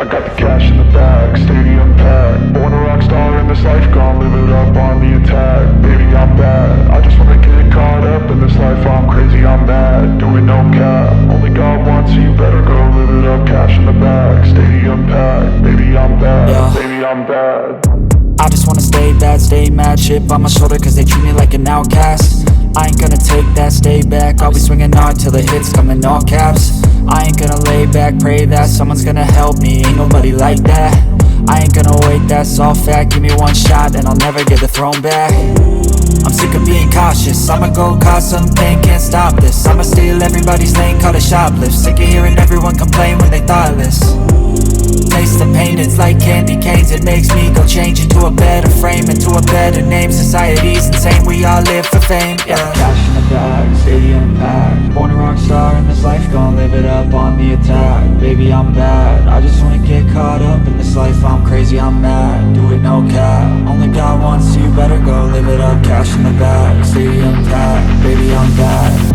I got the cash in the bag, stadium packed. Born a rock star in this life, gon' live it up on the attack. Baby, I'm bad, I just wanna get caught up in this life. I'm crazy, I'm mad, doing no cap. Only God wants, so you better go live it up. Cash in the bag, stadium packed. Baby, I'm bad, Yeah. baby, I'm bad. I just wanna stay bad, stay mad. Chip on my shoulder cause they treat me like an outcast. I ain't gonna take that, stay back. I'll be swinging hard till the hits come in all caps. I ain't gonna lay back, pray that someone's gonna help me. Ain't nobody like that. I ain't gonna wait, that's all fact. Give me one shot and I'll never get the throne back. I'm sick of being cautious, I'ma go cause something, can't stop this. I'ma steal everybody's lane, call it shoplift. Sick of hearing everyone complain when they thoughtless. Taste the pain, it's like candy canes. It makes me go change into a better frame, into a better name. Society's insane, we all live for fame, yeah. Cash in the bag, stadium packed. Born a rock star in this life, gon' live it up on the attack. Baby, I'm bad, I just wanna get caught up in this life. I'm crazy, I'm mad, do it no cap. Only God wants, so you better go live it up. Cash in the bag, stadium packed. Baby, I'm bad.